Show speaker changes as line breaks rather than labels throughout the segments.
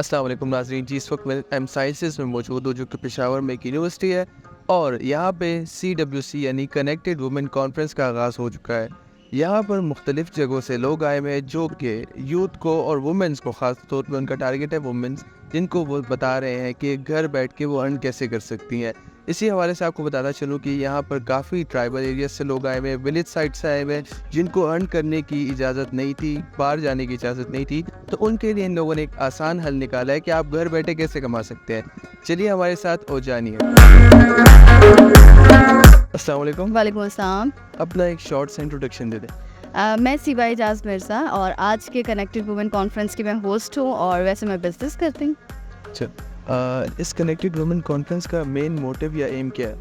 अस्सलाम वालेकुम नाज़रीन जी, इस वक्त मैं एम साइंसेस में मौजूद हूँ जो कि पेशावर में एक यूनिवर्सिटी है और यहाँ पे CWC यानी कनेक्टेड वुमेन कॉन्फ्रेंस का आगाज़ हो चुका है। यहाँ पर मुख्तलिफ़ जगहों से लोग आए हुए हैं जो कि यूथ को और वुमेंस को, ख़ास तौर पर उनका टारगेट है वुमेंस, जिनको वो बता रहे हैं कि घर बैठ के वो अर्न कैसे कर सकती हैं। इसी हवाले से आपको बताना चलूँ कि यहाँ पर काफ़ी ट्राइबल एरिया से लोग आए हुए हैं, विलेज साइड से आए हुए हैं, जिनको अर्न करने की इजाज़त नहीं थी, बाहर जाने की इजाज़त नहीं थी, तो उनके लिए इन लोगों ने एक आसान हल निकाला है कि आप घर बैठे कैसे कमा सकते हैं। चलिए हमारे साथ और जानिए। अस्सलाम वालेकुम।
वालेकुम अस्सलाम।
अपना एक शॉर्ट सा इंट्रोडक्शन दे दें।
मैं सिवा इजाज़ मिर्ज़ा और आज के कनेक्टेड वुमेन कॉन्फ्रेंस की मैं होस्ट हूँ और वैसे मैं बिज़नेस करती हूँ।
अच्छा, इस कनेक्टेड वुमेन कॉन्फ्रेंस का मेन मोटिव या एम क्या है?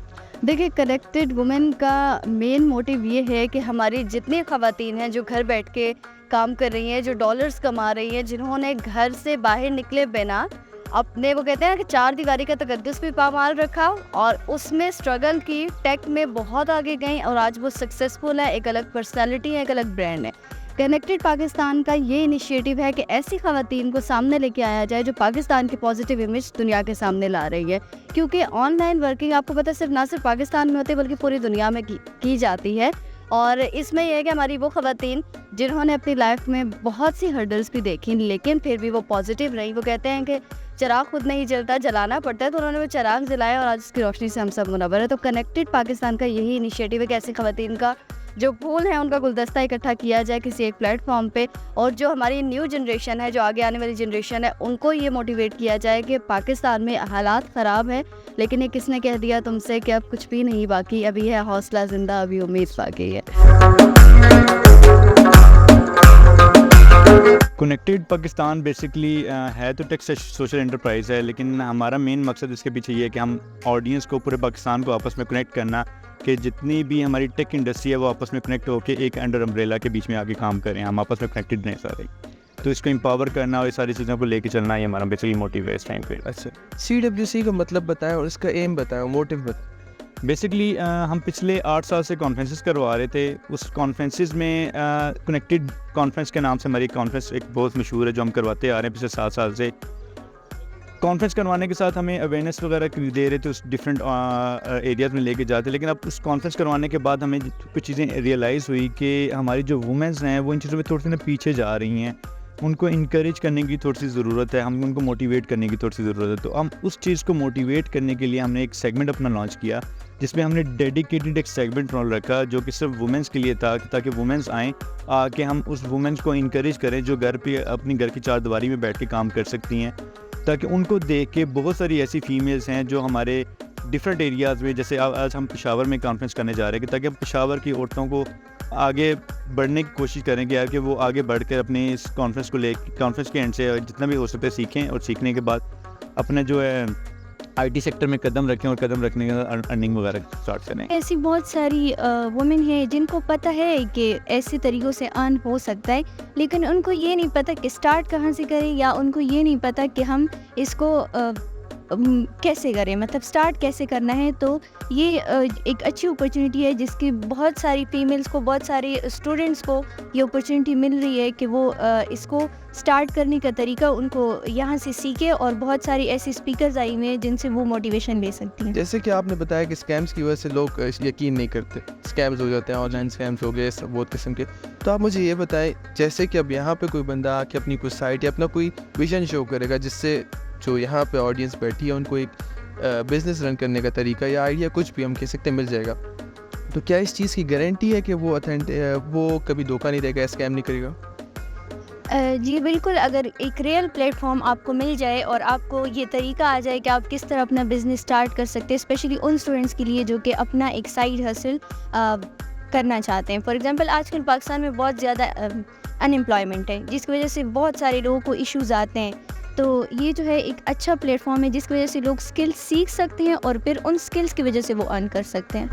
देखिए, कनेक्टेड वुमेन का मेन मोटिव ये है कि हमारी जितनी ख़वातीन हैं जो घर बैठ के काम कर रही हैं, जो डॉलर्स कमा रही हैं, जिन्होंने घर से बाहर निकले बिना अपने, वो कहते हैं कि चार दीवारी का तकद्दुस भी पामाल रखा और उसमें स्ट्रगल की, टेक में बहुत आगे गई और आज वो सक्सेसफुल है, एक अलग पर्सनैलिटी है, एक अलग ब्रांड है। कनेक्टेड पाकिस्तान का ये इनिशिएटिव है कि ऐसी ख़वातीन को सामने लेके आया जाए जो पाकिस्तान की पॉजिटिव इमेज दुनिया के सामने ला रही है, क्योंकि ऑनलाइन वर्किंग आपको पता है सिर्फ ना सिर्फ पाकिस्तान में होती है बल्कि पूरी दुनिया में की जाती है। और इसमें यह है कि हमारी वो ख़वातीन जिन्होंने अपनी लाइफ में बहुत सी हर्डल्स भी देखी लेकिन फिर भी वो पॉजिटिव रही, वो कहते हैं कि चिराग खुद नहीं जलता, जलाना पड़ता है, तो उन्होंने वो चिराग जलाया और आज उसकी रोशनी से हम सब मुनव्वर है। तो कनेक्टेड पाकिस्तान का यही इनिशिएटिव है कि ऐसी ख़वातीन का जो फूल है उनका गुलदस्ता इकट्ठा किया जाए किसी एक प्लेटफॉर्म पे, और जो हमारी न्यू जनरेशन है, जो आगे आने वाली जनरेशन है, उनको ये मोटिवेट किया जाए कि पाकिस्तान में हालात ख़राब है लेकिन ये किसने कह दिया तुमसे कि अब कुछ भी नहीं बाकी, अभी है हौसला ज़िंदा, अभी उम्मीद बाकी है।
कनेक्टेड पाकिस्तान बेसिकली है तो टेक सोशल एंटरप्राइज़ है, लेकिन हमारा मेन मकसद इसके पीछे ये है कि हम ऑडियंस को, पूरे पाकिस्तान को आपस में कनेक्ट करना, कि जितनी भी हमारी टेक इंडस्ट्री है वो आपस में कनेक्ट होकर एक अंडर अम्ब्रेला के बीच में आगे काम करें, हम आपस में कनेक्टेड रहें सारे। तो इसको एम्पावर करना और ये सारी चीज़ों को लेके चलना ये हमारा बेसिकली मोटिव है इस टाइम पे।
अच्छा, CWC का मतलब बताएं और इसका एम बताएं, मोटिव बताएं।
बेसिकली हम पिछले 8 साल से कॉन्फ्रेंसेस करवा रहे थे। उस कॉन्फ्रेंसेस में कनेक्टेड कॉन्फ्रेंस के नाम से हमारी कॉन्फ्रेंस एक बहुत मशहूर है जो हम करवाते आ रहे हैं पिछले 7 साल से। कॉन्फ्रेंस करवाने के साथ हमें अवेयरनेस वगैरह दे रहे थे, उस डिफरेंट एरियाज़ में लेके जाते, लेकिन अब उस कॉन्फ्रेंस करवाने के बाद हमें कुछ चीज़ें रियलाइज़ हुई कि हमारी जो वुमेंस हैं वो इन चीज़ों में थोड़ी सी पीछे जा रही हैं। उनको इनकरेज करने की थोड़ी सी ज़रूरत है, हम उनको मोटिवेट करने की थोड़ी सी ज़रूरत है। तो हम उस चीज़ को मोटिवेट करने के लिए हमने एक सेगमेंट अपना लॉन्च किया जिसमें हमने डेडिकेटेड एक सेगमेंट रोल रखा जो कि सिर्फ वुमेंस के लिए था, ताकि वुमेंस आएँ आके हम उस वुमेंस को इनकरेज करें जो घर पे अपनी घर की चार दीवारी में बैठ के काम कर सकती हैं, ताकि उनको देख के बहुत सारी ऐसी फीमेल्स हैं जो हमारे डिफरेंट एरियाज़ में, जैसे आज हम पेशावर में कॉन्फ्रेंस करने जा रहे हैं, ताकि हम पेशावर की औरतों को आगे बढ़ने की कोशिश करेंगे यार कि वो आगे बढ़कर अपने इस कॉन्फ्रेंस को ले, कॉन्फ्रेंस के एंड से जितना भी हो सकता है सीखें और सीखने के बाद अपने जो है IT सेक्टर में कदम रखें और कदम रखने के बाद अर्निंग वगैरह स्टार्ट करें।
ऐसी बहुत सारी वुमेन हैं जिनको पता है कि ऐसे तरीक़ों से अर्न हो सकता है, लेकिन उनको ये नहीं पता कि स्टार्ट कहाँ से करें, या उनको ये नहीं पता कि हम इसको कैसे करें, मतलब स्टार्ट कैसे करना है। तो ये एक अच्छी अपॉर्चुनिटी है जिसकी बहुत सारी फीमेल्स को, बहुत सारे स्टूडेंट्स को ये अपॉर्चुनिटी मिल रही है कि वो इसको स्टार्ट करने का तरीका उनको यहाँ से सीखे, और बहुत सारी ऐसी स्पीकर्स आई हुए हैं जिनसे वो मोटिवेशन ले सकती हैं।
जैसे कि आपने बताया कि स्कैम्स की वजह से लोग यकीन नहीं करते, स्कैम्स हो जाते हैं, ऑनलाइन स्कैम्स हो गए सब बहुत किस्म के। तो आप मुझे ये बताएं, जैसे कि अब यहाँ पे कोई बंदा आके अपनी कोई साइट या अपना कोई विजन शो करेगा जिससे जो यहाँ पे ऑडियंस बैठी है उनको एक बिज़नेस रन करने का तरीका या आइडिया कुछ भी हम कह सकते हैं मिल जाएगा, तो क्या इस चीज़ की गारंटी है कि वो कभी धोखा नहीं देगा, स्कैम नहीं करेगा?
जी बिल्कुल, अगर एक रियल प्लेटफॉर्म आपको मिल जाए और आपको ये तरीका आ जाए कि आप किस तरह अपना बिज़नेस स्टार्ट कर सकते हैं, स्पेशली उन स्टूडेंट्स के लिए जो कि अपना एक साइड हसल करना चाहते हैं। फॉर एग्जांपल आजकल पाकिस्तान में बहुत ज़्यादा अनएम्प्लॉयमेंट है जिसकी वजह से बहुत सारे लोगों को इश्यूज़ आते हैं। तो ये जो है एक अच्छा प्लेटफॉर्म है जिसकी वजह से लोग स्किल्स सीख सकते हैं और फिर उन स्किल्स की वजह से वो अर्न कर सकते हैं।